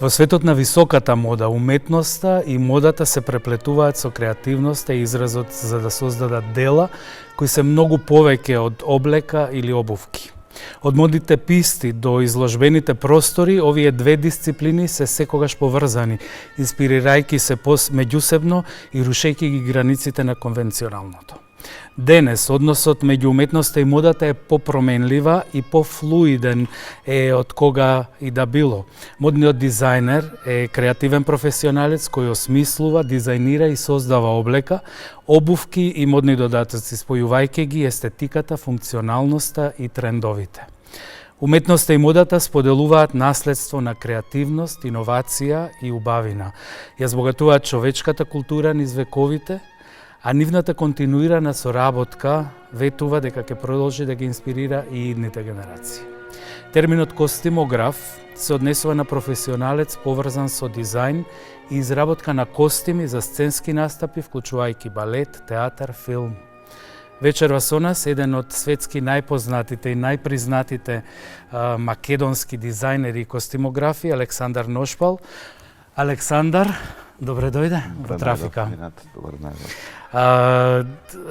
Во светот на високата мода, уметноста и модата се преплетуваат со креативноста и изразот за да создадат дела кои се многу повеќе од облека или обувки. Од модните писти до изложбените простори, овие две дисциплини се секогаш поврзани, инспирирајќи се меѓусебно и рушејќи ги границите на конвенционалното. Денес, односот меѓу уметноста и модата е попроменлива и пофлуиден од кога и да било. Модниот дизајнер е креативен професионалец кој осмислува, дизајнира и создава облека, обувки и модни додатоци, спојувајќи ги естетиката, функционалноста и трендовите. Уметноста и модата споделуваат наследство на креативност, иновација и убавина. Ја збогатуваат човечката култура низ вековите, а нивната континуирана соработка ветува дека ќе продолжи да ги инспирира и идните генерации. Терминот костимограф се однесува на професионалец поврзан со дизајн и изработка на костими за сценски настапи, вклучувајќи балет, театар, филм. Вечерва со нас еден од светски најпознатите и најпризнатите македонски дизајнери и костимографи, Александар Ношпал. Александар, добре дојде во Трафика. Добар најден.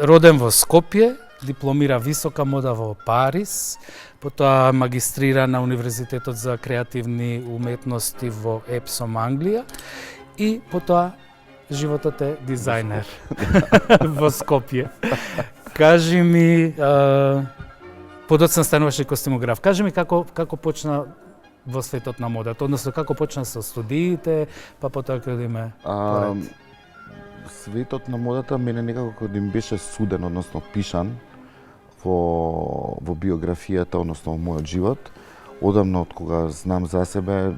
Роден во Скопје, дипломира висока мода во Париз, потоа магистрира на Универзитетот за креативни уметности во Епсом, Англија и потоа животот е дизајнер во Скопје. Кажи ми, подоцна стануваш и костимограф. Кажи ми како почна во светот на модата, односно како почна со студиите, па потоа каде име поред? Светот на модата мене некако кога им беше суден, односно пишан во биографијата, односно во мојот живот. Одамна од кога знам за себе,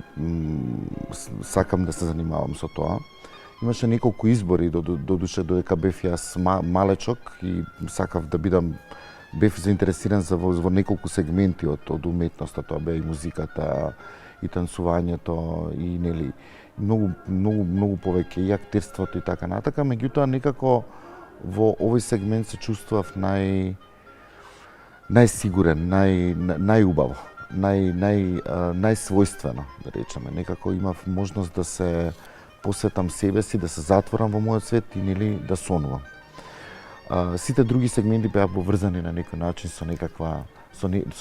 сакам да се занимавам со тоа. Имаше неколку избори, додуше додека бев јас малечок и сакав да бев заинтересиран во неколку сегменти од уметноста, тоа бе и музиката, и танцувањето, и нели многу повеќе и актерството и така натака, меѓутоа некако во овој сегмент се чувствував најсигурен, најубаво, најсвојствено, да речеме. Некако имав можност да се посветам себе си, да се затворам во мојот свет и нели да сонувам. Сите други сегменти беа поврзани на некој начин со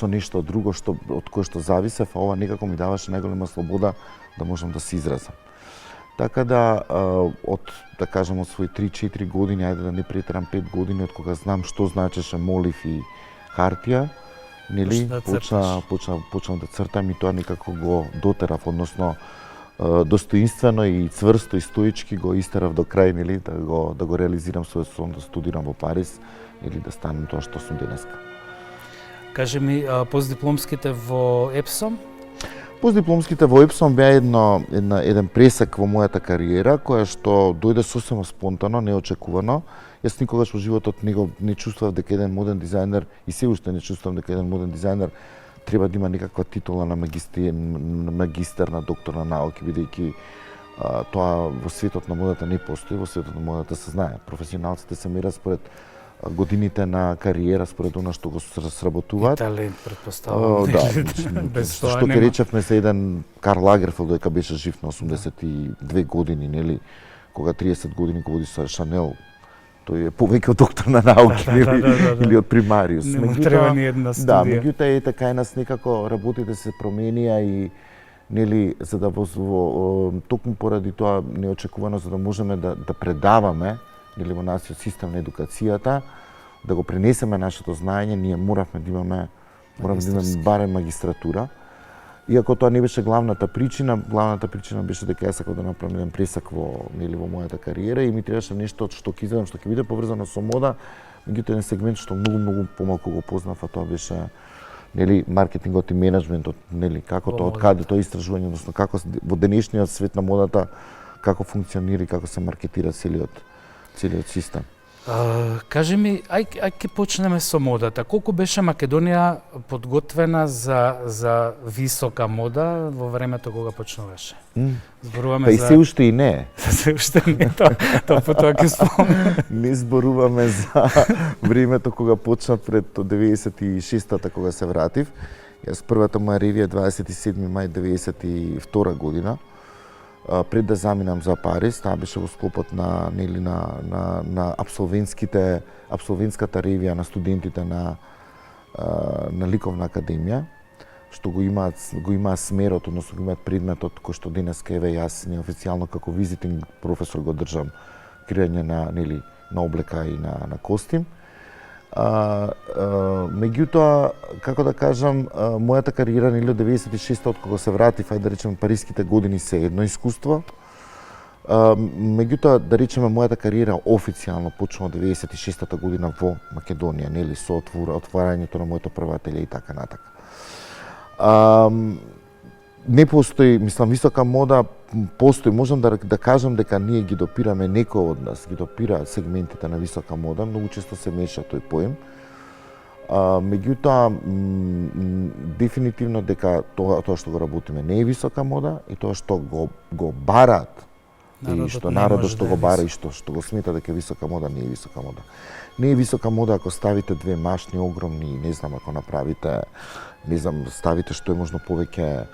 нешто друго од кое што зависев, а ова некако ми даваше најголема слобода да можам да се изразам. Така да, од своји 3-4 години, ајде да не претерам 5 години, од кога знам што значеше молив и хартија, нели, почнав да цртам и тоа некако го дотерав, односно достоинствено и цврсто и стоички го истерав до крај, нели, да го реализирам својот сон, да студирам во Париз, или да станем тоа што сум денеска. Кажи ми, постдипломските во Епсом? Постдипломските во Епсом беа еден пресек во мојата кариера, која што дојде сосема спонтано, неочекувано. Јас никогаш во животот не чувствував дека еден моден дизајнер, и се уште не чувствувам дека еден моден дизајнер треба да има некаква титула на магистер, на доктор на науки, бидејќи тоа во светот на модата не постои, во светот на модата се знае. Професионалците се мерат според годините на кариера, според она што го сработуваат. И талент, претпоставам. Да, што ќе речевме се еден Карл Лагерфелд, дека беше жив на 82 години, нели, кога 30 години го води со Шанел, тој е повеќе од доктор на науки, или од примариус. Не му треба ни една студија. Да, меѓутоа е така и нас некако работите се променија и нели за да токму поради тоа неочекувано за да можеме да предаваме нели во нашиот систем на едукацијата, да го пренесеме нашето знаење, ние моравме да имаме барем магистратура. Иако тоа не беше главната причина беше дека јас сакав да направам еден пресак во мојата кариера и ми требаше нешто што ќе биде поврзано со мода, Меѓутоа еден сегмент што многу помалку го познав, а тоа беше нели маркетингот и менеджментот, нели како тоа, од каде тоа истражување, односно како во денешниот свет на модата како функционира и како се маркетира целиот систем. Кажи ми, ај ќе почнеме со модата. Колку беше Македонија подготвена за висока мода во времето кога почнуваше? Зборуваме Па и се уште и не. Се уште не, тоа потоа ќе спомнам. Не зборуваме за времето кога почна пред 96-та кога се вратив. Јас првата моја ревија 27 мај 92 година. Пред да заминам за Париз, таа беше во склопот на апсолвентската ревија на студентите на Ликовна академија, што го имаат смерот, односно го имаат предметот кој што денеска еве јас неофицијално како визитинг професор го држам, креање на облека и на костим. Меѓутоа, како да кажам, мојата кариера од 96-та, од кога се вратив, ајде да речеме париските години се едно искуство. Меѓутоа, да речеме, мојата кариера официјално почна од 96-та година во Македонија, нели, со отварањето на моето прво ателје и така натака. Не постои, мислам, висока мода, постои, можам да кажам дека ние ги допираме, некој од нас ги допира сегментите на висока мода, многу често се меша тој поем. Меѓутоа, дефинитивно дека тоа што го работиме не е висока мода и тоа што го бараат и што народот што го бара и што го смета дека е висока мода, не е висока мода. Не е висока мода ако ставите две машни огромни, не знам, ако направите, не знам, ставите што е можно повеќе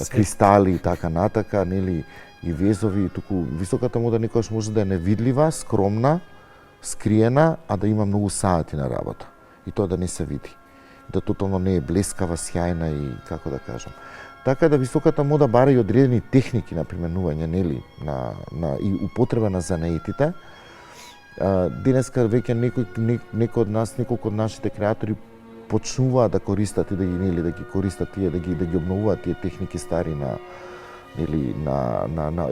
кристали и така натака, нели, и везови, туку високата мода некогаш може да е невидлива, скромна, скриена, а да има многу сати на работа. И тоа да не се види. Да тотално не е блескава, сјајна и како да кажам. Така да високата мода бара и одредени техники на применување, нели, и употреба на занаетите. Денеска веќе некој од нас, неколку од нашите креатори почнуваат да користат и да ги користат тие, да ги обновуваат тие техники стари на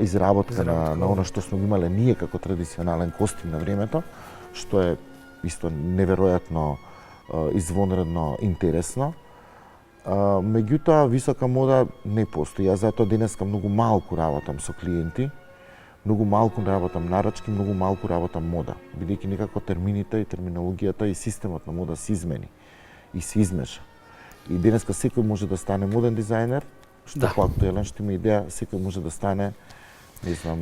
изработка на она што сме имале ние како традиционален костим на времето, што е исто неверојатно извонредно интересно. Меѓутоа висока мода не постои. Јас затоа денеска многу малку работам со клиенти, многу малку работам нарачки, многу малку работам мода, бидејќи некако термините и терминологијата и системот на мода се измени и се измеша. И денеска секој може да стане моден дизајнер, што поактуелен, што има идеја, секој може да стане, не знам,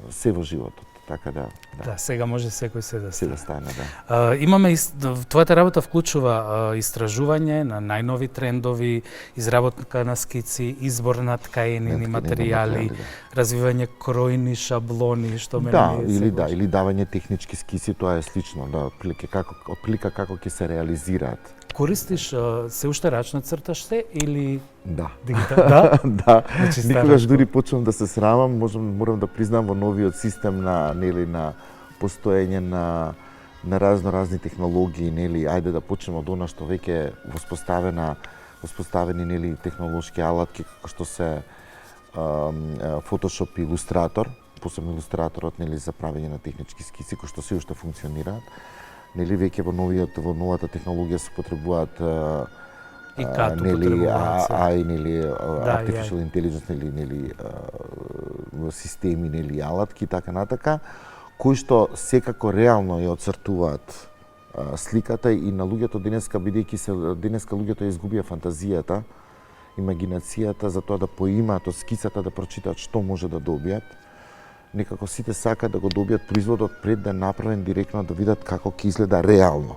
се во животот. Така да. Да, сега може секој се да стане. Се да стане, да. Имаме твојата работа вклучува истражување на најнови трендови, изработка на скици, избор на ткаени материјали, развивање кројни шаблони, што мене или давање технички скици, тоа е слично, да, отплика како ќе се реализираат. Користиш се уште рачно црташ се или да. Да? Да. Никогаш дури почнам да се срамам, морам да признам во новиот систем на постоење на разни технологии, нели, ајде да почнеме од она што веќе воспоставени нели технолошки алатки како што се Photoshop и Illustrator, посебно Illustratorот, нели, за правење на технички скици кои што се уште функционираат. Нели веќе во новата технологија се потребуваат нели AI, нели artificial intelligence, нели системи, нели алатки и така натака, кои што секако реално ја оцртуваат сликата и на луѓето денеска, бидејќи денеска луѓето ја изгубија фантазијата, имагинацијата за тоа да поимаат од скицата да прочитаат што може да добијат. Некако сите сакаат да го добијат производот пред да е направен директно, да видат како ќе изгледа реално.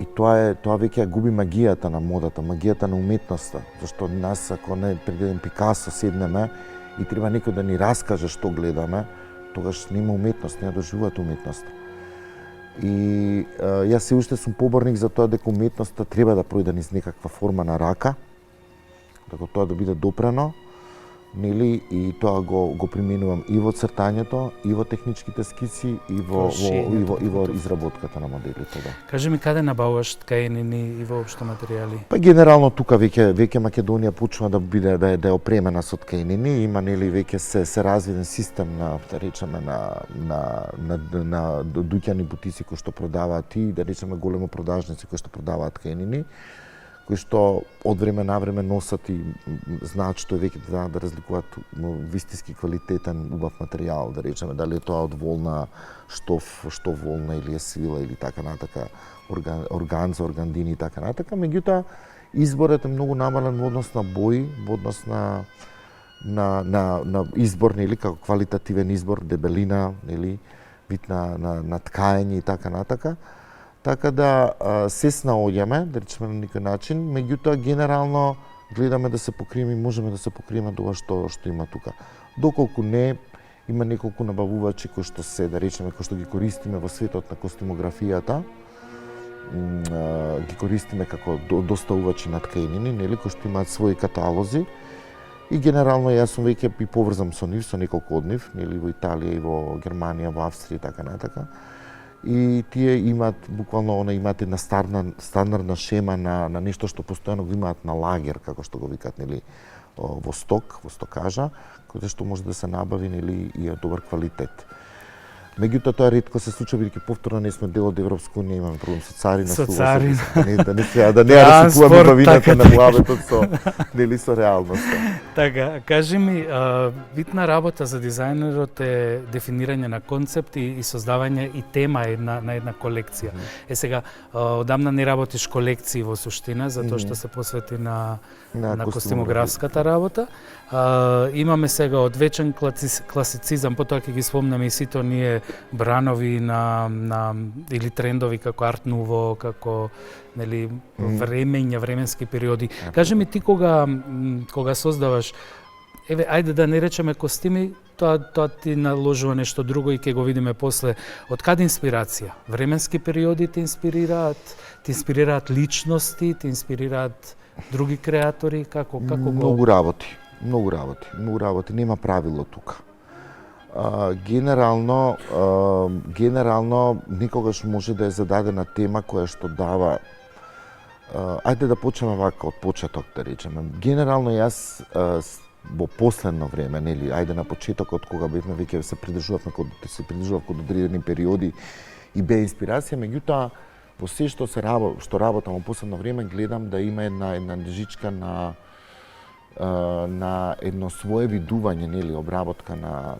И тоа веќе губи магијата на модата, магијата на уметноста, зашто нас ако не пред еден Пикасо седнеме и треба некој да ни раскаже што гледаме, тогаш нема уметност, не ја доживуват уметноста. И јас се уште сум поборник за тоа дека уметноста треба да пројде низ некаква форма на рака, дека тоа да биде допрено, нели, и тоа го применувам и во цртањето, и во техничките скици, и во изработката на моделите, да. Кажи ми, каде набавуваш ткаенини и воопшто материјали? Па генерално тука веќе Македонија почнува да биде да е опремена со ткаенини, има нели веќе се развиден систем на, да речеме, на дуќани бутици кои што продаваат и, да речеме, големо продажници кои што продаваат ткаенини, кои што од време на време носат и знаат што веќе да разликуваат вистински квалитетен убав материјал, да речеме, дали е тоа од волна, што волна или е свила или така натака, органза, органдини и така натака. Меѓутоа, изборот е многу намален во однос на бои, во однос на избор, нели, како квалитативен избор, дебелина, нели, вид на ткаење и така натака. Така да се снаоѓаме, да речеме на некој начин, меѓутоа генерално гледаме да се покриеме и можеме да се покриеме тоа што има тука. Доколку не, има неколку набавувачи кои што се, да речеме, кои што ги користиме во светот на костимографијата, ги користиме како доставувачи на ткаенини, нели, кои што имаат своји каталози. И генерално јас сум веќе и поврзан со нив, со неколку од нив, нели, во Италија и во Германија, во Австрија и така натака. И тие имаат буквално имаат една стандардна шема на нешто што постојано го имаат на лагер, како што го викаат, нели, во стокажа, кој што може да се набави, нели, и е добар квалитет. Меѓутоа тоа ретко се случува, бидејќи повторно не сме дел од Европска унија, имаме проблем со царина, со царина. Да не расикуваме бавината на муабетот со реалноста. Така, кажи ми, битна работа за дизајнерот е дефинирање на концепт и создавање и тема на една колекција. Сега, одамна не работиш колекции во суштина, затоа што се посвети на костимографската работа. Имаме сега од вечен класицизам, потоа ќе ги спомнеме и сите оние бранови или трендови како арт нуво, како, нели, временски периоди. Кажи ми, ти кога создаваш, ајде да не речеме костими, тоа ти наложува нешто друго и ќе го видиме после. Од каде инспирација? Временски периоди те инспирираат личности, те инспирираат други креатори, како го? Многу работи, нема правило тука. Генерално некогаш може да е зададена тема која што дава, ајде да почнеме вака од почеток, да речеме. Генерално јас во последно време, нели, ајде на почетокот кога бевме веќе се придržував код одредени периоди и бе инспирација, меѓутоа во се што работам во последно време гледам да има една нежичка на едно свое видување, нели, обработка на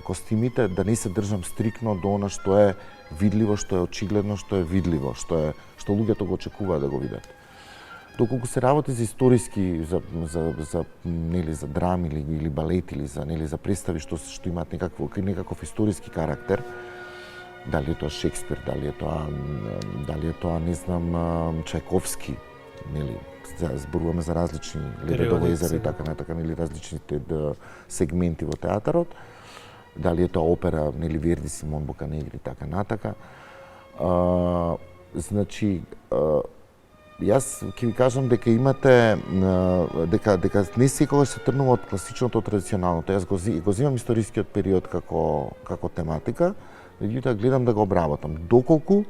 костимите, да не се држам стрикно до она што е видливо, што е очигледно, што е видливо, што луѓето го очекуваат да го видат. Доколку се работи за историски, за драми или балет или за представи што имаат некаков историски карактер, дали е тоа Шекспир, дали е тоа не знам Чајковски, нели, зборуваме за различни лебедовезари и така натака, нели, различните сегменти во театарот, дали е тоа опера, нели, Верди, Симон Боканегри и така натака. Значи, јас ќе ви кажам дека имате дека не секогаш се тргнува од класичното, традиционалното. Јас го земам историскиот период како тематика, меѓутоа гледам да го обработам. Доколку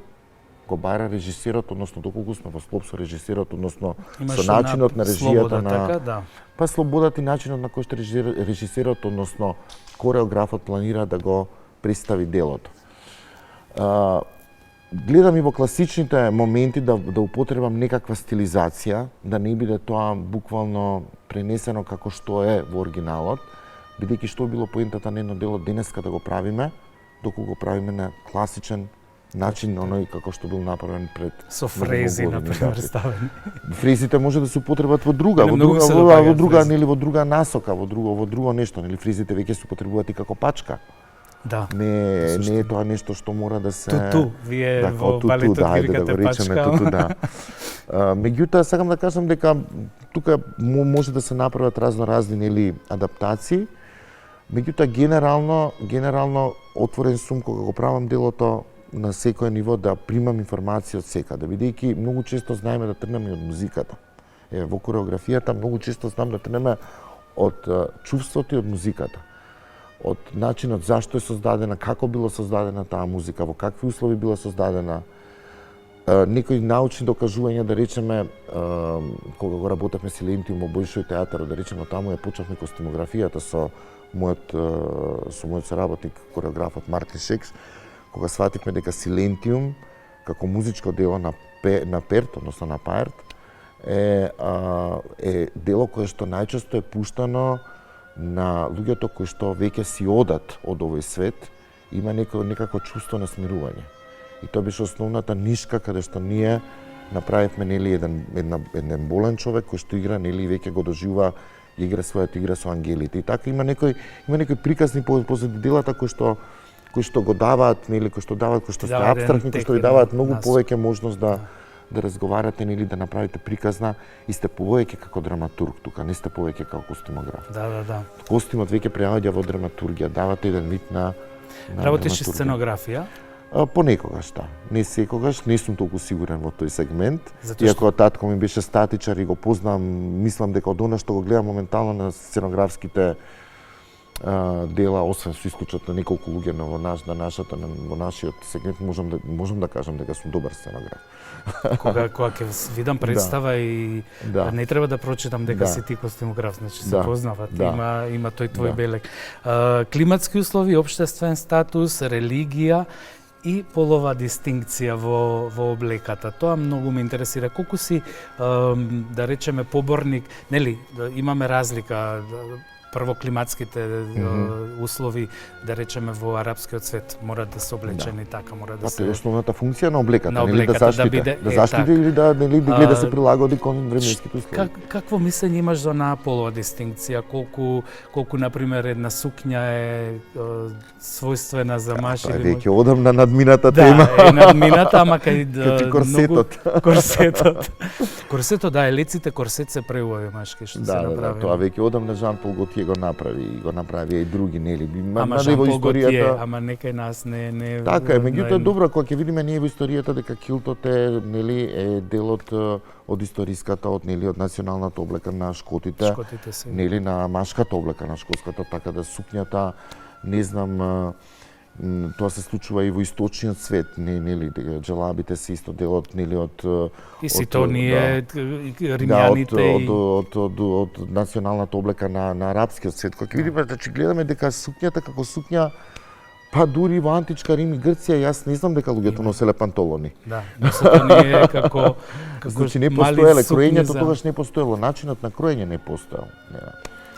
го бара режисерот, односно доколку сме во склоп со режисерот, односно со начинот на режијата па слободата и начинот на кој што режисерот, односно кореографот планира да го представи делото. Гледам и во класичните моменти да употребам некаква стилизација, да не биде тоа буквално пренесено како што е во оригиналот, бидејќи што било поентата на едно дело денеска да го правиме, доколку го правиме на класичен начин, оној како што бил направен пред со фрези, например, ставени. Фрезите може да се употребат во друга насока, во друго нешто, нели, фрезите веќе се употребуваат и како пачка. Да. Не е тоа нешто што мора да се вие во балетот ги викате пачка. Меѓутоа сакам да кажам дека тука може да се направат разни, нели, адаптации. Меѓутоа генерално отворен сум кога го правам делото на секој ниво да примам информација од секаде, бидејќи многу често знаеме да тргнеме од музиката. Во кореографијата многу често знам да тргнеме од чувството и од музиката. Од начинот зашто е создадена, како било создадена таа музика, во какви услови била создадена. Некои научни докажувања, да речеме, кога го работевме Силентиум во Бојшој театар, да речеме, таму ја почнавме костимографијата со мојот соработник, кореографот Мартин Шекс, кога свативме дека Силентиум, како музичко дело на Перт, односно на Паерт, е дело кое што најчесто е пуштано на луѓето кои што веќе си одат од овој свет, има некако чувство на смирување. И тоа беше основната нишка каде што ние направивме нели еден болен човек кој што игра, нели веќе го доживува, игра својата игра со ангелите. И така има некои приказни позади делата кои што го даваат, нели кои што се апстрактни, кои што ви даваат многу повеќе можност да разговарате, нели да направите приказна, и сте повеќе како драматург тука, не сте повеќе како костимограф. Да. Костимот веќе преаѓа во драматургија, давате еден вид на Работиш и сценографија? Понекогаш, да. Не секогаш, не сум толку сигурен во тој сегмент. Иако татко ми беше статичар и го познам, мислам дека од она што го гледам моментално на сценографските дела, освен со исклучок на неколку луѓе во нашиот сегмент, можам да кажам дека сум добар сценограф. Кога ќе видам представа и не треба да прочитам дека си ти костимограф, значи се познават, има тој твој белег. Климатски услови, општествен статус, религија и полова дистинкција во облеката. Тоа многу ме интересира. Колку си, да речеме, поборник, нели, имаме разлика, прво климатските услови, да речеме, во арапскиот свет морат да се облечени така, мора да се... Тоа е основната функција на облеката, нели да заштита, или да да се прилагоди кон временските услови. Какво мислење имаш за онаа полова дистинкција? Колку например една сукња е својствена за маж или... Тоа е веќе одамна надмината тема. Да, е надмината, ама кај корсетот. Корсетот, да, елеците корсет се преубави машки што се направи. Да, тоа веќе одамна Жан Пол Готие го направи и други, нели. Ама Жан Пол Готие, ама некај нас не... Така е, меѓутоа добро, кога ќе видиме ние во историјата дека килтот е, нели, е дел од историската, од националната облека на шкотите, нели, на машката облека на шкотската, така да сукњата, не знам, тоа се случува и во источниот свет, нели, джелабите се исто дел од, нели, од... И сите оние римјаните од националната облека на арапскиот свет. Кога ќе видиме, значи гледаме дека сукњата како сукња, па дури во античка Рим и Грција, јас не знам дека луѓето носеле пантолони. Да, носето ние како значи не постоеле, кроењето тогаш не постоело, начинот на кроење не постоел.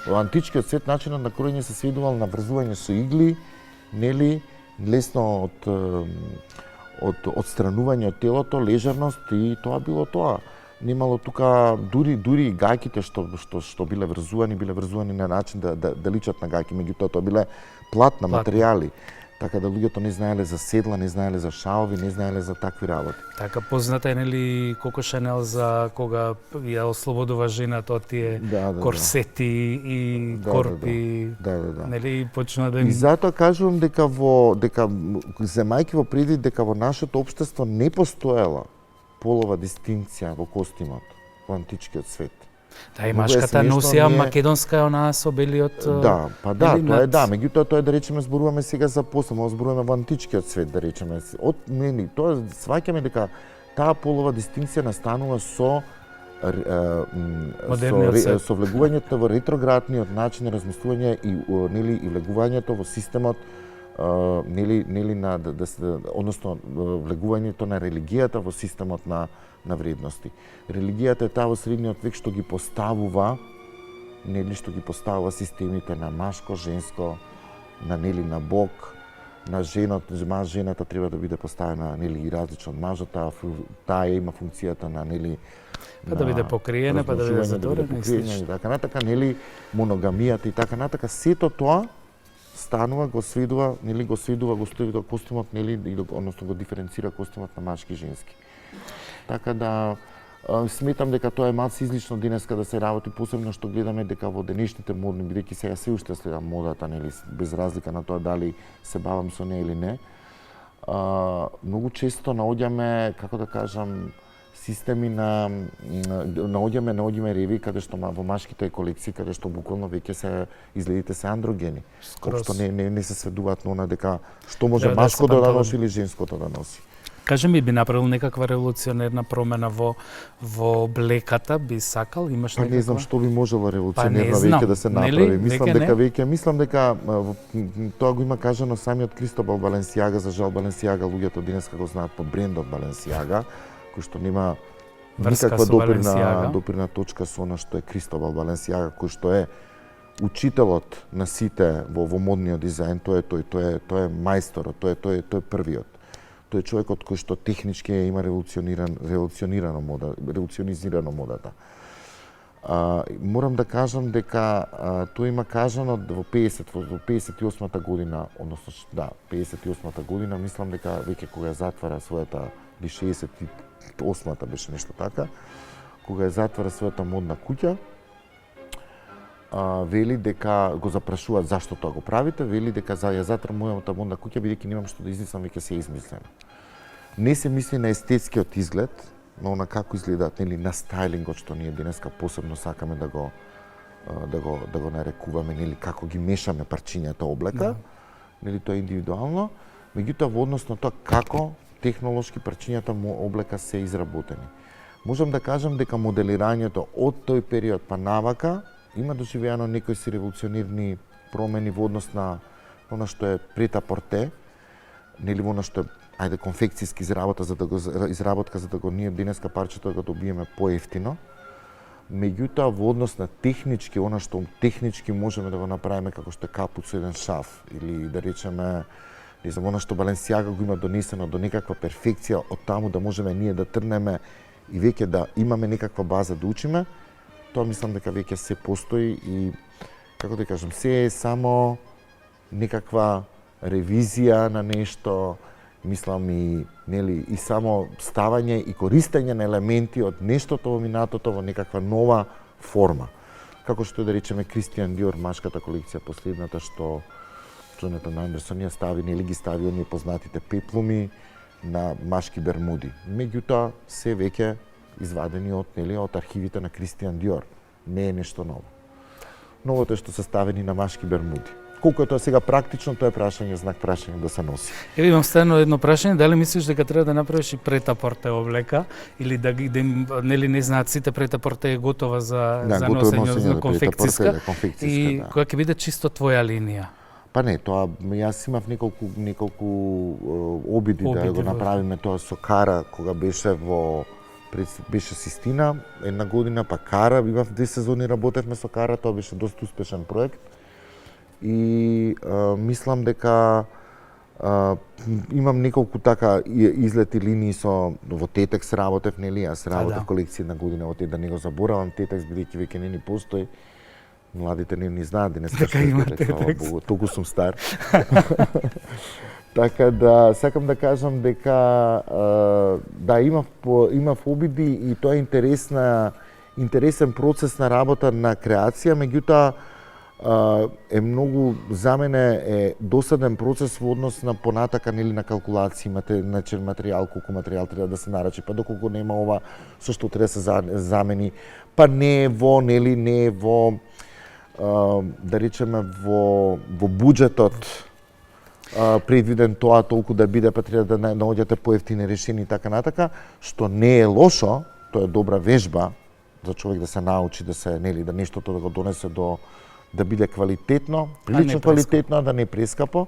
Во античкиот свет начинот на кроење се сведувал на врзување со игли, нели, лесно од отстранување од телото, лежерност, и тоа било тоа. Немало тука дури и гаќите што биле врзувани на начин да личат на гаќи, меѓутоа тоа биле платна материјали. Така да луѓето не знаеле за седла, не знаеле за шалови, не знаеле за такви работи. Така позната е, нели, Коко Шанел за кога ја ослободува жената од тие корсети и корпи, нели, почна да им... И затоа кажувам дека земајќи во предвид дека во нашето општество не постоела полова дистинкција во костимот во античкиот свет. Да, и машката носија македонска онаа со белиот... Да, па да, тоа е да, меѓутоа тоа е, да речеме, зборуваме сега за посебно, зборуваме во античкиот свет, да речеме. Нели, тоа сваќаме дека таа полова дистинкција настанува со влегувањето во ретроградниот начин на размислување и нели и влегувањето во системот, нели односно влегувањето на религијата во системот на вредности. Религијата е таа во средниот век што ги поставува, нели, што ги поставува системите на машко, женско, на Бог, на жената треба да биде поставена, нели, и различно од мажот, таа има функцијата на, нели, па да биде покриена, па да биде затворена и слично. Така натака, нели, моногамијата и така натака, сето тоа станува, го сведува костимот, нели, односно го диференцира костимот на машки и женски. Така да сметам дека тоа е малку излишно денеска да се работи, посебно што гледаме дека во денешните модни, бидејќи сега се уште следам модата, нели, без разлика на тоа дали се бавам со неа или не. Многу често наоѓаме, како да кажам, системи наоѓаме реви каде што во машките колекции каде што буквално веќе се изгледите се андрогени. Што не се сведуваат на она дека што може машкото да носи или женското да носи. Кажи ми, би направил некаква револуционерна промена во облеката, би сакал, имаш некаква? Не знам што би можела револуционерно веќе да се направи. Мислам дека тоа го има кажано самиот Кристобал Баленсиага, за жал Баленсиага луѓето денеска го знаат по брендот Баленсиага, кој што нема никаква допирна точка со она што е Кристобал Баленсиага, кој што е учителот на сите во модниот дизајн, тој е мајсторот, тој е првиот. Тој е човекот кој што технички има револуционизирано модата. Морам да кажам дека тој има кажано во 58-та година, односно 58-та година, мислам дека веќе кога ја затвара својата, или 68-та беше нешто така, кога ја затвара својата модна куќа, вели дека го запрашуваат зашто тоа го правите, вели дека ја затварам мојата модна куќа бидејќи немам што да измислам, веќе се измислено. Не се мисли на естетскиот изглед, на она како изгледаат, нели, на стајлингот што ние денеска посебно сакаме да го нарекуваме, нели, како ги мешаме парчињата облека, нели, тоа е индивидуално, меѓутоа во однос на тоа како технолошки парчињата облека се изработени. Можам да кажам дека моделирањето од тој период па навака има доживеано некои си револуционерни промени во однос на она што е прет-а-порте, нели, во она што е конфекцијски изработка за да го ние денеска парчето да го добиеме поевтино. Меѓутоа во однос на технички, она што технички можеме да го направиме како што е капут со еден шаф или да речеме, не знам, она што Баленсиага го има донесено до некаква перфекција, од таму да можеме ние да трнеме и веќе да имаме некаква база да учиме, тоа мислам дека веќе се постои и, како да кажам, се е само некаква ревизија на нешто, мислам и, нели, и само ставање и користење на елементи од нештото во минатото во некаква нова форма. Како што да речеме Кристијан Диор, машката колекција последната што Джонатан Андерсон ја стави, нели ги стави оние познатите пеплуми на машки бермуди. Меѓутоа се веќе извадени од, нели, од архивите на Кристијан Диор. Не е нешто ново. Новото е што се ставени на машки бермуди. Колку е тоа сега практично, тоа е прашање, знак прашање да се носи. Еве имам стано едно прашање, дали мислиш дека треба да направиш и прет-а-порте облека или да нели не знаат сите прет-а-порте е готова за носење конфекцијска и која ќе биде чисто твоја линија? Па не, тоа јас имав неколку обиди да го направиме тоа со Кара кога беше Систина една година, па Кара, имав 2 сезони работевме со Кара, тоа беше доста успешен проект. И мислам дека имам неколку така излети линии во Тетекс работев, нели, јас работев колекција на година во да не го заборавам Тетекс бидејќи веќе не ни постои. Младите не ни знаат денеска што е Тетекс, толку сум стар. Така да сакам да кажам дека да имав обиди и тоа е интересен процес на работа на креација, меѓутоа е многу, за мене е досаден процес во однос на понатака, нели, на калкулации, материјал, колку материјал треба да се нарачи, па доколку нема ова, со што треба да се замени, па не е во, нели, не е во, да речеме, во буџетот предвиден тоа толку да биде, па треба да наоѓате поевтини решени и така натака, што не е лошо, тоа е добра вежба за човек да се научи, да се, нели, да нештото да го донесе да биде квалитетно, прилично квалитетно, да не прескапо,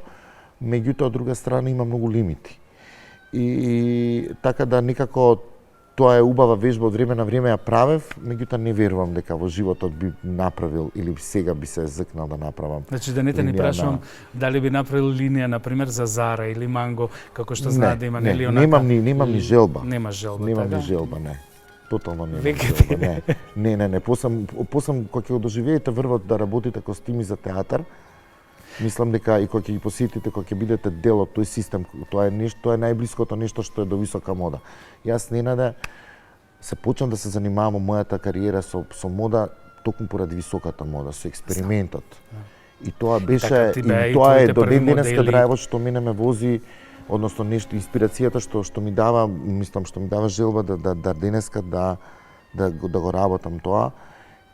меѓутоа од друга страна има многу лимити. И така да некако тоа е убава вежба, од време на време ја правев, меѓутоа не верувам дека во животот би направил или сега би се зыкнал да направам. Значи да не те ни прашувам дали би направил линија на пример за Зара или Манго, како што знаат да има, нели, онака. Немам ни желба. Нема желба. Немам ни желба, не. Тотално не. Не. Посам кога ќе го доживеете врвот да работите костими за театар, мислам дека и кога ќе ги посетите, кога ќе бидете дел од тој систем, тоа е најблиското нешто што е до висока мода. Јас ненаде се почнав да се занимавам во мојата кариера со мода токму поради високата мода, со експериментот. И тоа беше, и тоа е до ден денеска драйвот што мене ме вози односно нешто инспирацијата што ми дава, мислам што ми дава желба да денеска да го работам тоа.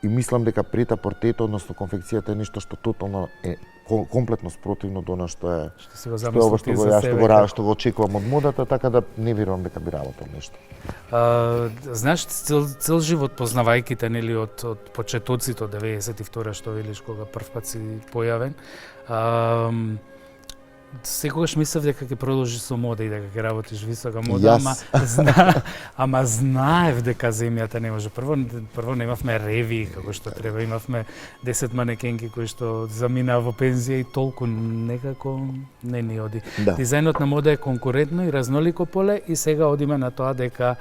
И мислам дека прета-портето, односно конфекцијата е нешто што тотално е комплетно спротивно до она што е што го очекувам од модата, така да не верувам дека би работел нешто. Знаеш, цел живот познавајќи те, нели, од почетоците од 92 што велиш кога првпат си појавен, секогаш мислев дека ќе продолжи со мода и дека ќе работиш висока мода, ама знаев дека земјата не може. Прво немавме реви како што треба, имавме 10 манекенки кои што заминаа во пензија и толку некако не ни оди. Да. Дизајнот на мода е конкурентно и разнолико поле и сега одиме на тоа дека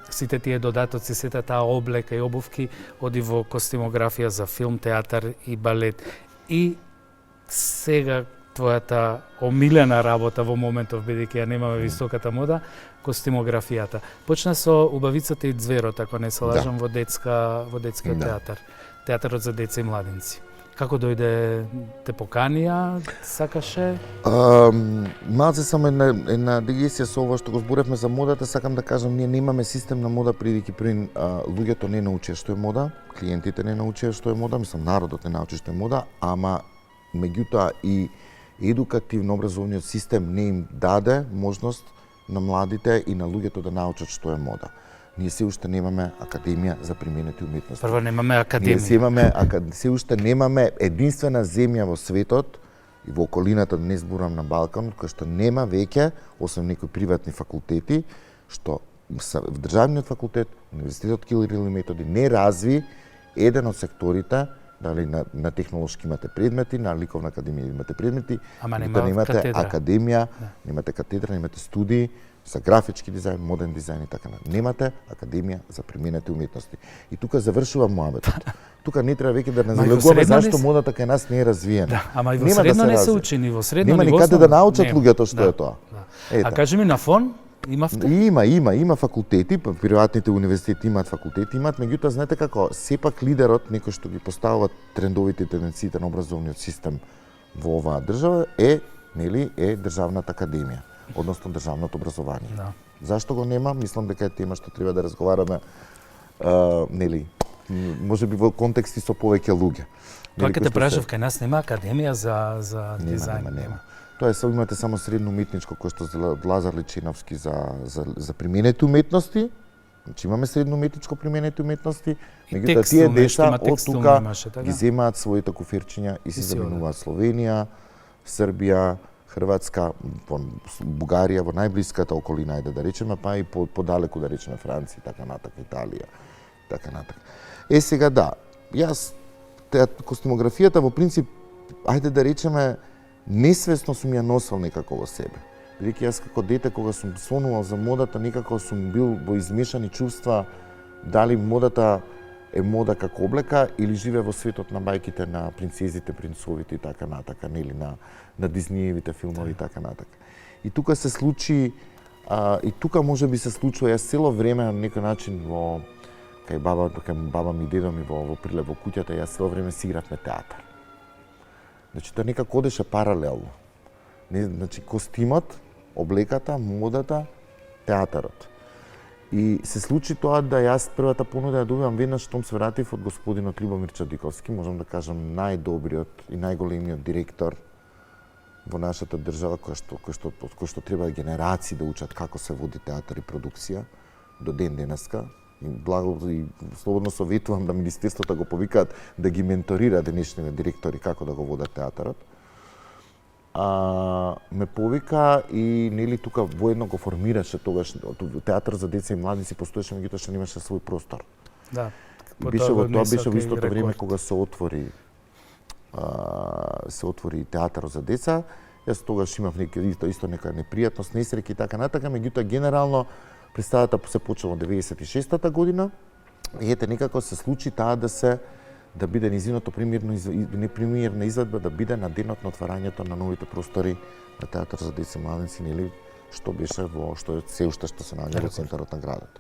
сите тие додатоци, сета таа облека и обувки оди во костимографија за филм, театар и балет. И сега твојата омилена работа во моментов, бидејќи ја немаме високата мода, костимографијата. Почна со Убавицата и Ѕверот, ако не се лажам, во детскиот театар. Театарот за деца и младинци. Како дојде, те поканија, сакаше? Малце само една дигесија со ова што го зборевме за модата, сакам да кажам, ние немаме систем на мода бидејќи луѓето не научија што е мода, клиентите не научија што е мода, мислам народот не научи што е мода, ама меѓутоа и едукативно образовниот систем не им даде можност на младите и на луѓето да научат што е мода. Ние се уште немаме академија за применети уметности. Прво немаме академија. Ние се уште немаме единствена земја во светот и во околината, да не зборам на Балканот, која што нема веќе, освен некои приватни факултети, што државниот факултет, Универзитетот Кирил и Методи не разви еден од секторите. Дали на технолошки имате предмети, на ликовна академија имате предмети, ама немате катедра. Академија, немате катедра, немате студии за графички дизајн, моден дизајн и така натаму. Немате академија за применети уметности. И тука завршува моабетот. Тука не треба веќе да не залегуваме зашто модата кај нас не е развиена. Да, ама и во средно не се учи, ни во средно нема никаде да научат луѓето што е тоа. А кажи ми, на фон имавте? Има факултети, приватните универзитети имаат факултети, меѓутоа знаете како, сепак лидерот, некој што ги поставува трендовите тенденциите на образовниот систем во оваа држава е државната академија, односно државното образование. Да. Зашто го нема? Мислам дека е тема што треба да разговараме, можеби во контексти со повеќе луѓе. Тоа ќе те прашав, кај нас нема академија за дизајн? Нема. Тоа е, имате само средно уметничко кој што Лазар Личиновски за применети уметности. Значи имаме средно уметничко применети уметности, меѓутоа тие деца од тука ги земаат своите куфирчиња и се заминуваат Словенија, Србија, Хрватска, Бугарија, во најблиската околина, ајде да речеме, па и подалеку да речеме Франција, така натака, Италија, така натака. Сега да, јас костимографијата во принцип, ајде да речеме, несвесно сум ја носел некако во себе. Бидејќи јас како дете, кога сум сонувал за модата, некако сум бил во измешани чувства дали модата е мода како облека или живе во светот на бајките на принцезите, принцовите и така натака, нели на Дизниевите филмови и така натака. И тука се случи, и тука може би се случува, јас цело време на некој начин кај баба ми и дедо ми во Прилеп во куќата, јас цело време си игравме театар. Значи, тоа некако одеше паралелно. Значи, костимот, облеката, модата, театарот. И се случи тоа да јас првата понуда ја добивам веднаш штом се вратив од господинот Љубомир Чадиковски, можам да кажам најдобриот и најголемиот директор во нашата држава, кој што треба генерации да учат како се води театар и продукција до ден денеска. И слободно советувам да министерството го повикаат да ги менторира денешните директори како да го водат театарот. Ме повика и нели тука воедно го формираше тогаш театар за деца и младици, постоеше, меѓутоа што немаше свој простор. Да. Беше во истото време кога се отвори театарот за деца. Јас тогаш имав исто нека непријатност, несреќа и така натака, меѓутоа генерално представата се почела од 96-та година и ете некако се случи таа да биде низиното премиерна изведба да биде на денот на отварањето на новите простори на театар за деца и младинци, нели што беше што се уште што се наоѓа во центарот на градот.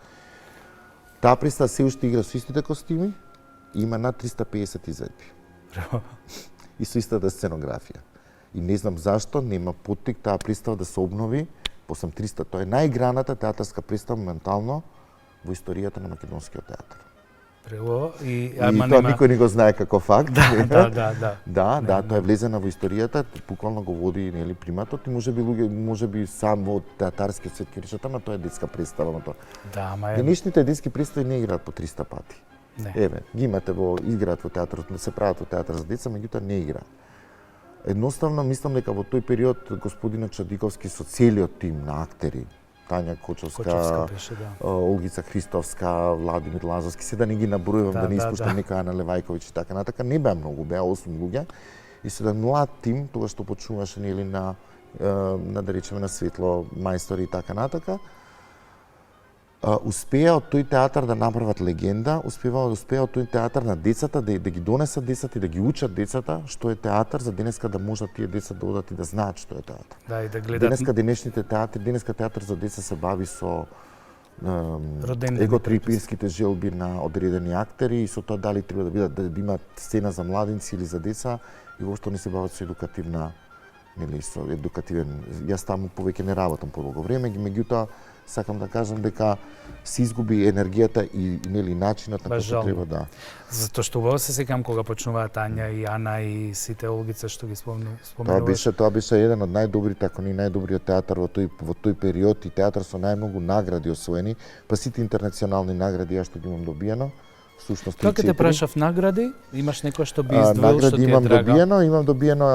Таа представа се уште игра со истите костими и има над 350 изведби. И со истата сценографија. И не знам зашто нема поттик таа представа да се обнови по 300. Тоа е најиграната театарска представа моментално во историјата на македонскиот театар. Прво И тоа никој не го знае како факт. Да, тоа е влезена во историјата, буквално го води нели приматот и можеби сам во театарскиот свет ќе речат, ама тоа е детска представа, ама тоа. Да, ама е. Денешните детски представи не играат по 300 пати. Не. Еве, ги имате играат во театарот, се прават во театар за деца, меѓутоа не играат. Едноставно мислам дека во тој период господинот Чадиковски со целиот тим на актери, Тања Кочовска беше, да. Олгица Христовска, Владимир Лазовски, се да не ги набројувам, да не испуштам некоја Ана Левајковиќ и така натака, не беа многу, беа 8 луѓе и се млад тим, тогаш што почнуваше нели на да речеме на светло мајстори и така натака. Успеа од тој театар да направат легенда, успеа од тој театар на децата да ги донесат децата и да ги учат децата што е театар, за денеска да можат тие деца да одат и да знаат што е театар. Да, и да гледат. Денеска театар за деца се бави со родендени еготрипирските желби на одредени актери и со тоа дали треба да бидат да имаат сцена за младинци или за деца и воопшто не се бават со едукативна со едукативен. Јас таму повеќе не работам по долго време, меѓутоа сакам да кажам дека се изгуби енергијата и нели начинот на кој треба да. Затоа што убаво се сеќам кога почнуваат Тања и Ана и сите Олгица што ги споменуваш. Тоа беше еден од најдобрите, ако не најдобриот театар во тој период и театар со најмногу награди освоени, па сите интернационални награди ја што ги имам добиено. Всушност Како те прашав награди? Имаш некоја што би издвоил што ти е драга? Имам добиено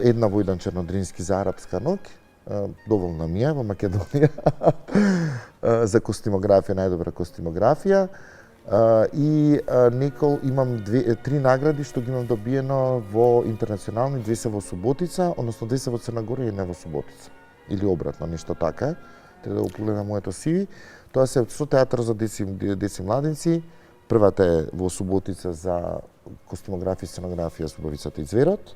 една Војдан Чернодрински за арапска ноќ. Доволна ми е во Македонија за костимографија, најдобра костимографија. И имам три награди што ги имам добиено во интернационални, две се во Суботица, односно две се во Црна Гора и една во Суботица. Или обратно, нешто така е. Треба да го погледам моето CV. Тоа се со театар за деци младинци. Првата е во Суботица за костимографија и сценографија со Убавицата и зверот.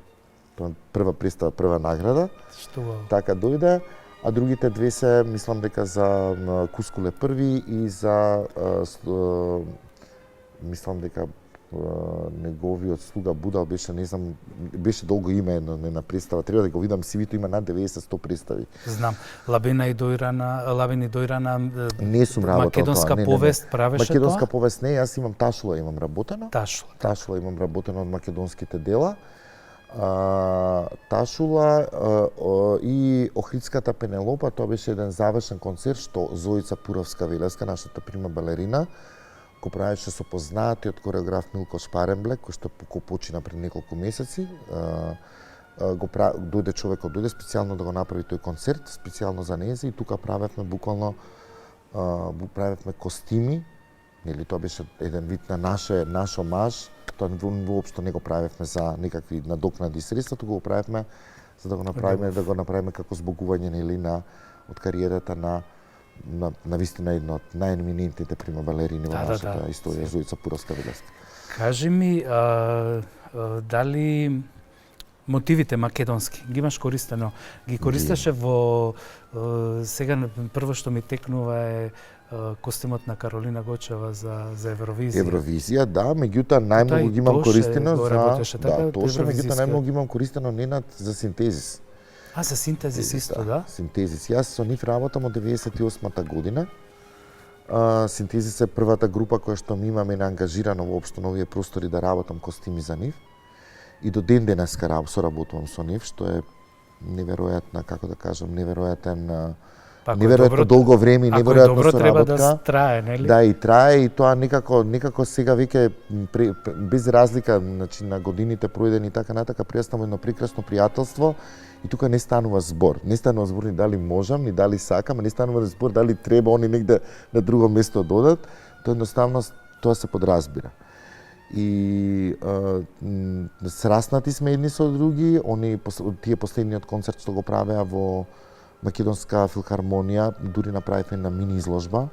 Тоа прва представа, прва награда. Што? Така дојде. А другите две се, мислам дека за Кускуле први и за мислам дека неговиот слуга Будал беше, не знам, беше долго име една представа. Треба да го видам CV-то, има над 90-100 представи. Знам. Лабина и Дојрана не сум работел македонска повест правеше тоа? Македонска повест не, јас имам Ташула имам работено. Ташула имам работено од македонските дела. Ташула и Охридската Пенелопа, тоа беше еден завршен концерт што Зоица Пуровска-Велевска, нашата прима балерина, го правеше со познатиот кореограф Милко Шпаренблек, кој што почина пред неколку месеци. Дојде човекот, дојде специјално да го направи тој концерт, специјално за нејзе, и тука правевме буквално костими, нели тоа беше еден вид на наш омаж. Тоа воопшто не го правевме за некакви надокнади средства, туку го правевме за да го направиме како збогување нели од кариерата на вистина една од најеминентните прима балерини во нашата историја, Зоица Пуровска-Велевска. Кажи ми, дали мотивите македонски ги имаш користено? Ги користеше во сега прво што ми текнува е костимот на Каролина Гочева за Евровизија. Евровизија, да, меѓутоа најмногу ги имам користено меѓутоа најмногу ги имам користено Ненад за Синтезис. За Синтезис исто, да? Синтезис. Јас со нив работам од 98-та година. Синтезис е првата група која што ми имаме ангажирано воопшто на овие простори да работам костими за нив. И до ден денеска соработувам со нив, што е неверојатна, како да кажам, неверојатно долго време, неверојатно соработка. Треба да трае, нели? Да, и трае, и тоа некако сега веќе без разлика на годините пројдени и така натака преставаме едно прекрасно пријателство и тука не станува збор. Не станува збор ни дали можам, ни дали сакам, не станува збор дали треба они негде на друго место да одат. Тоа едноставно тоа се подразбира. И сраснати сме едни со други, тие последниот концерт што го правеа во Македонска филхармонија, дури направивме на мини изложба,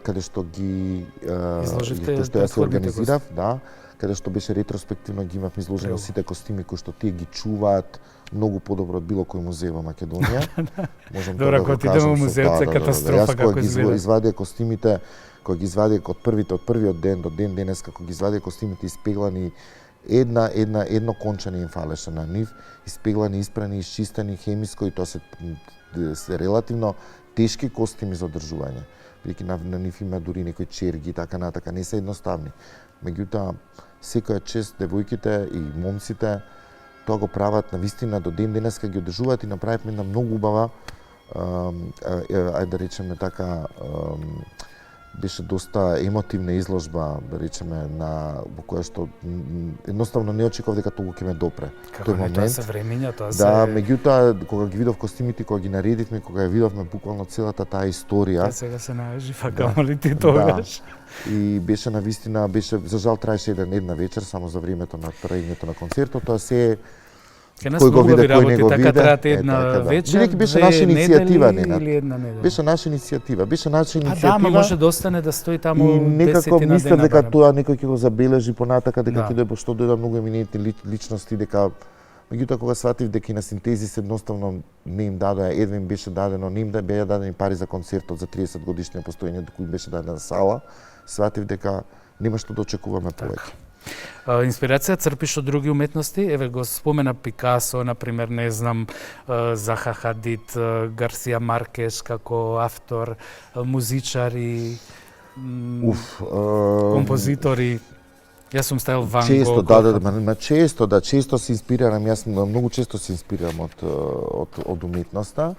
каде што ги што јас се организирав, да, каде што беше ретроспективно ги имавме изложени сите костими кои што тие ги чуваат многу подобро од било кој музеј во Македонија. Можам Добро, кога идеме во музејот е катастрофа како изгледа. Јас извадија костимите, кога ги извадија од првиот ден до ден денес, како ги извадија костимите испеглани едно конче не им фалеше на нив, испеглани, испрани, исчистени хемиско и тоа се релативно тешки костими за одржување. Бидејќи на нив има дури некои черги и така натака, не се едноставни. Меѓутоа, секоја чест девојките и момците тоа го прават на вистина до ден денеска ги одржуваат и направивме една многу убава, ајде да речеме така, беше доста емотивна изложба, да речеме, во која што едноставно не очекував дека толку ќе ме допре. Како не, тоа се времења, тоа се... Да, меѓутоа, кога ги видов костимите, кога ги наредивме, кога ја видовме буквално целата таа историја... Тоа сега се најжива, камо ли ти тогаш? Да. И беше навистина, за жал траеше една вечер, само за времето на траењето на концертот, тоа се Ке нас многу ви работи, така траат една вечер, бидејќи беше наша иницијатива, или една недела. Беше наша иницијатива, Да, ама може да остане да стои таму 10 на дена. И некако мислев дека барем. тоа некој ќе го забележи понатака, дека Да. ќе дојде, што дојде многу еминентни личности, дека меѓутоа кога сватив дека и на синтезис едноставно не им дадоа, едва им беше дадено, не им беа дадени пари за концертот за 30 годишниот постоење, кој беше дадена сала, сватив дека нема што да очекуваме повеќе. Инспирација црпиш од други уметности? Еве го спомена Пикасо, например, не знам, Заха Хадид, Гарсија Маркеш како автор, музичари, композитори. Јас сум ставил Ван Гог. Често, често се инспирирам, јас многу често се инспирирам од уметноста.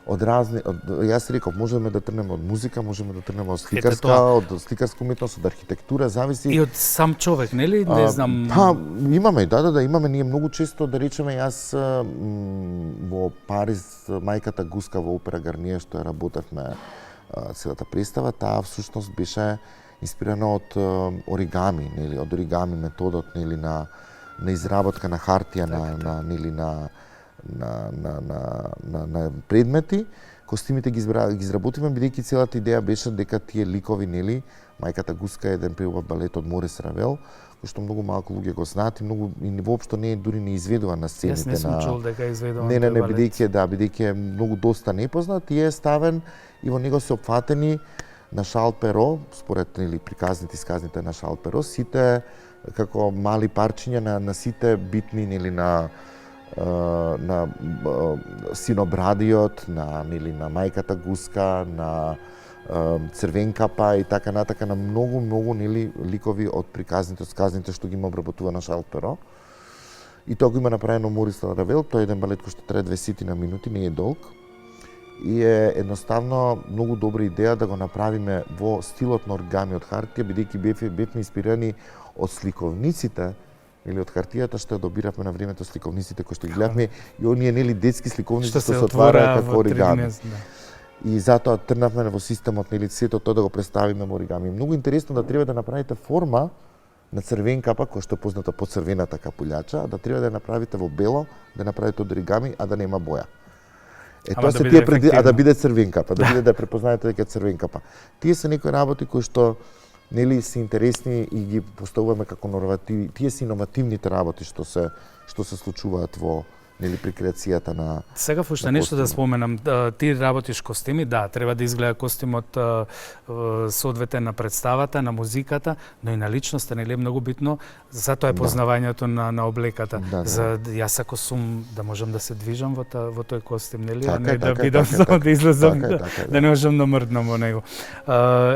Јас реков, можеме да тргнеме од музика, можеме да тргнеме од сликарска уметност, од архитектура, зависи. И од сам човек, нели? Не знам. Имаме, имаме ние многу често, да речеме, јас во Париз, мајката Гуска во опера Гарниер, што ја работевме целата представа, таа всушност беше инспирирана од оригами, нели, од оригами методот, нели, на изработка на хартија, на предмети. Костимите ги изработивме, бидејќи целата идеја беше дека тие ликови, нели, мајката Гуска е еден преубав балет од Морис Равел, кој што многу малку луѓе го знаат и воопшто не е дури не изведува на сцените. Јас не сум чул дека е изведуван. Не, бидејќи е многу доста непознат и е ставен и во него се опфатени на Шарл Перо, според нели приказните и сказните на Шарл Перо, сите како мали парчиња на сите битни, нели, на Синобрадиот, на мајката Гуска, на Црвенкапа и така натака, на многу нели ликови од приказните, од сказните што ги има обработувано на Шарл Перо. И тоа го има направено Морис Равел, тоа е еден балет кој што трае 20 минути, не е долг. И е едноставно многу добра идеја да го направиме во стилот на оригами од хартија, бидејќи бевме инспирирани од сликовниците или од хартијата што добиравме на времето, сликовниците кои што ги гледавме и оние нели детски сликовници што се отвараа како оригами. И затоа тргнавме во системот, нели, сето тоа да го представиме во оригами. Многу интересно да треба да направите форма на црвенкапа, која што е позната по црвената капулјача, да треба да ја направите во бело, да направите од оригами, а да нема боја. Тоа се тие да биде црвенкапа, да биде да препознаете дека е црвенкапа. Тие се некои работи кои што нели се интересни и ги поставуваме како нормативи. Тие се иновативните работи што се случуваат во нели при креацијата на. Сега уште нешто да споменам, ти работиш костими, да, треба да изгледа костимот соодветен на представата, на музиката, но и на личноста, нели е многу битно, затоа е познавањето на облеката. За јас ако сум да можам да се движам во тој костим, нели, а не да бидам само да излезам, да не можам да мрднам во него.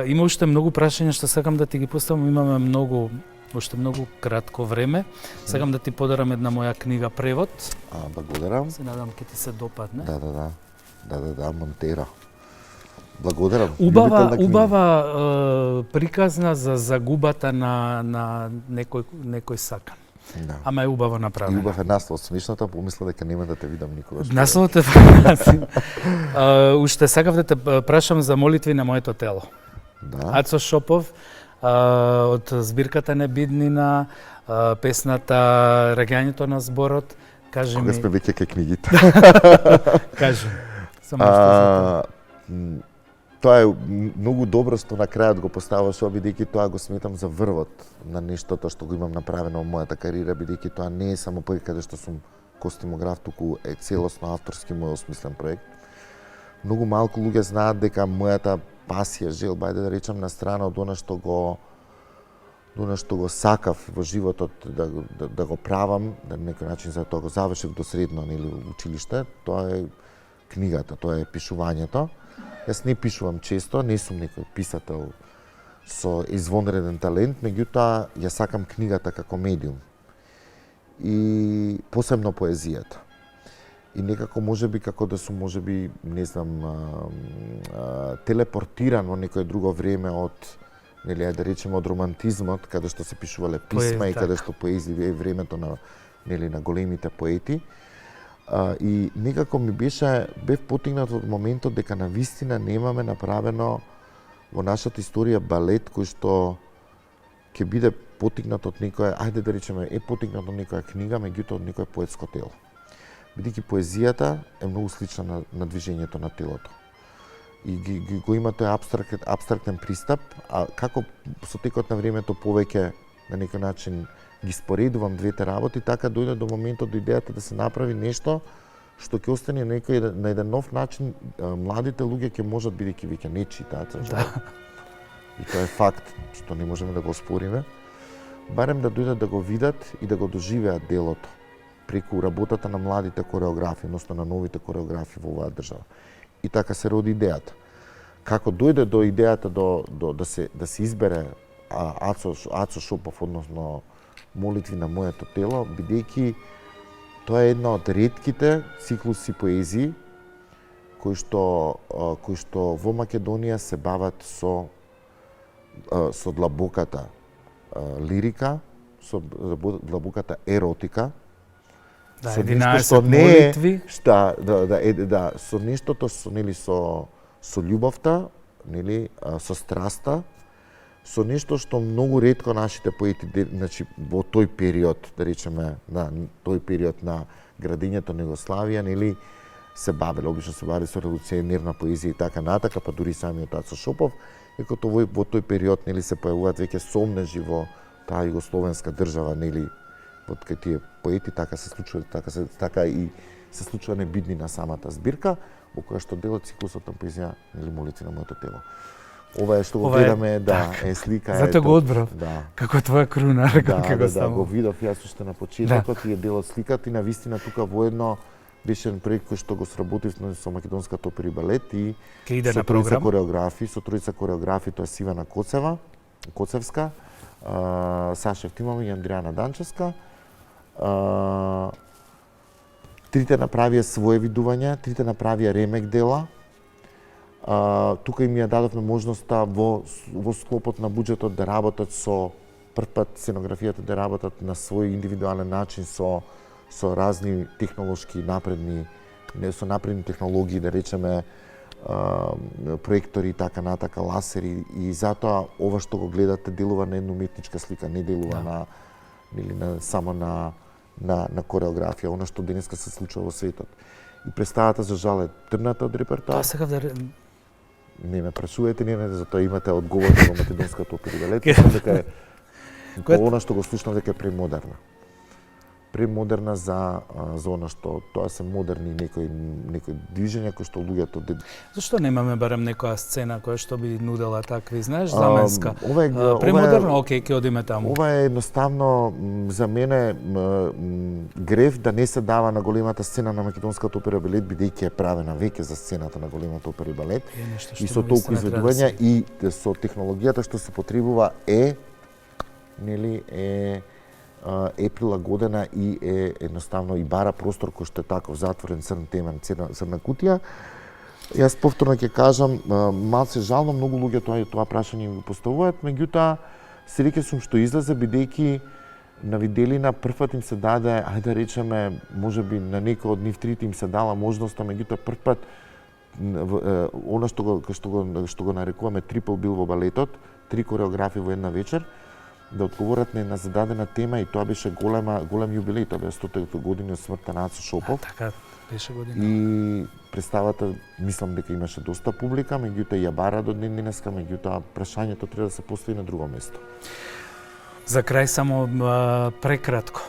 Има уште многу прашања што сакам да ти ги поставам, имаме уште многу кратко време. Сакам да ти подарам една моја книга превод. Благодарам. Се надам ќе ти се допадне. Да, Монтера. Благодарам. Убава приказна за загубата на некој сакан. Да. Ама е убаво направена. Убав е наслов смешната, помисла дека нема да те видам никогаш. Насловот е уште сакав да те прашам за молитви на моето тело. Да. Ацо Шопов, од збирката Небиднина, песната Раѓањето на зборот, кажи ми... Кога сме веќе кај книгите. Кажи. Само што тоа е многу добро што на крајот го поставаш, бидејќи тоа го сметам за врвот на нештото што го имам направено во мојата кариера, бидејќи тоа не е само проект каде што сум костимограф, туку е целосно авторски мој осмислен проект. Многу малку луѓе знаат дека мојата пасија, желба, ајде да речам, на страна од она што до она што го сакав во животот да го правам, на некој начин за тоа го завршив до средно или училиште, тоа е книгата, тоа е пишувањето. Јас не пишувам често, не сум некој писател со извонреден талент, меѓутоа ја сакам книгата како медиум. И посебно поезијата. И некако можеби како да сум можеби, не знам, телепортиран во некое друго време од, нели, да речеме од романтизмот, каде што се пишувале писма и каде што поезија е времето на, нели, на големите поети. И некако бев потигнат од моментот дека навистина немаме направено во нашата историја балет кој што ќе биде потигнат од некоја, ајде да речеме, е потигнат од некоја книга, меѓутоа од некое поетско тело. Бидејќи поезијата е многу слична на движењето на телото. И го има тој абстрактен пристап, а како со текот на времето повеќе на некој начин ги споредувам двете работи, така дојде до моментот, до идејата да се направи нешто што ќе остане на еден нов начин, младите луѓе ќе можат, бидејќи веќе не читаат, и тоа е факт што не можеме да го спориме, барем да дојдат да го видат и да го доживеат делото преку работата на младите кореографи, односно на новите кореографи во оваа држава. И така се роди идејата. Како дојде до идејата да се избере Ацо Шопов, односно молитви на моето тело, бидејќи тоа е една од ретките циклуси поезии кои што во Македонија се бават со длабоката лирика, со длабоката еротика, Да, со 11 молитви. Со нештото со љубовта, нели, со страста, со нешто што многу ретко нашите поети, значи во тој период, да речеме, на тој период на градењето на Југославија, нели, се бавеле, обично се бавеле со револуционерна поезија и така натака, па дури самиот Ацо Шопов, екото во тој период, нели, се појавуваат веќе сомнежи во таа југословенска држава, нели, од кај тие поети, така се случува, така и се случува небидни на самата збирка, во која што дел од циклусот на поезија, нели, молитви на моето тело. Ова е што го гледаме, е слика. Зато го одбрав, како твоја круна, го видов јас уште на почетокот и е дел од сликата и навистина тука воедно беше проект кој што го сработив со Македонската опера и балет и со тројца кореографи, тоа е Сивана Коцевска, Саша Евтимова и Андријана Данчевска. Трите направија своје видувања, трите направија ремек дела. Тука им ја дадовме можноста во склопот на буџетот да работат со првпат сценографијата да работат на свој индивидуален начин со разни технолошки напредни технологии, да речеме проектори и така натака, ласери, и затоа ова што го гледате делува на една уметничка слика, не делува само на кореографија, она што денеска се случува во светот. И представата за жал е трната од репертоар. Не ме прашувате, затоа имате одговор во Македонската опера и балет, дека она што го слушнав дека е премодерна. Премодерна за она што тоа се модерни некои движења кои што луѓето. Зашто немаме барем некоја сцена која што би нудела такви, знаеш, заменска? Премодерно, окей, ќе одиме таму. Ова е едноставно за мене греф да не се дава на големата сцена на Македонската опера и балет, бидејќи е правена веќе за сцената на големата опера и балет. И со толку изведувања и со технологијата што се потребува е прилагодена и е едноставно и бара простор кој што е таков затворен црн темен, црна кутија. Јас повторно ќе кажам, малце жално многу луѓе тоа прашање го поставуваат, меѓутоа среќен сум што излезе бидејќи на виделина првпат им се даде, ајде да речеме, можеби на некој од нив трите им се дала можноста, меѓутоа првпат она што го нарекуваме трипл бил во балетот, 3 кореографи во една вечер, да одговорат на една зададена тема и тоа беше голем јубилеј, тоа беа 100 години од смртта на Ацо Шопов. Така, беше година. И представата, мислам дека имаше доста публика, меѓутоа ја бара до ден денеска, меѓутоа прашањето треба да се постави на друго место. За крај само прекратко.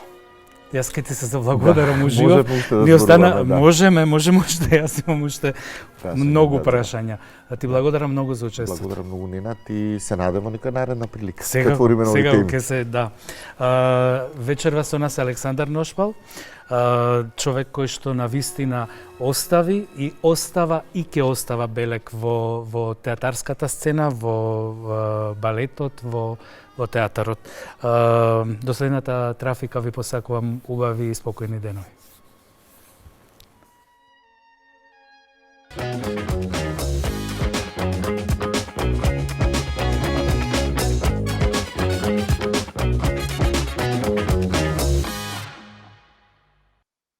Јас ке ти се заблагодарам уживо. Можеме уште, јас имам уште Многу прашања. Ти благодарам многу за учество. Благодарам многу, Ненад, и се надева нека наредна прилика. Сега нови теми. ќе се, да. Вечерва со нас Александар Ношпал, човек кој што на вистина остави и остава и ќе остава белег во театарската сцена, во балетот, во театарот. До следната трафика ви посакувам убави и спокојни денови.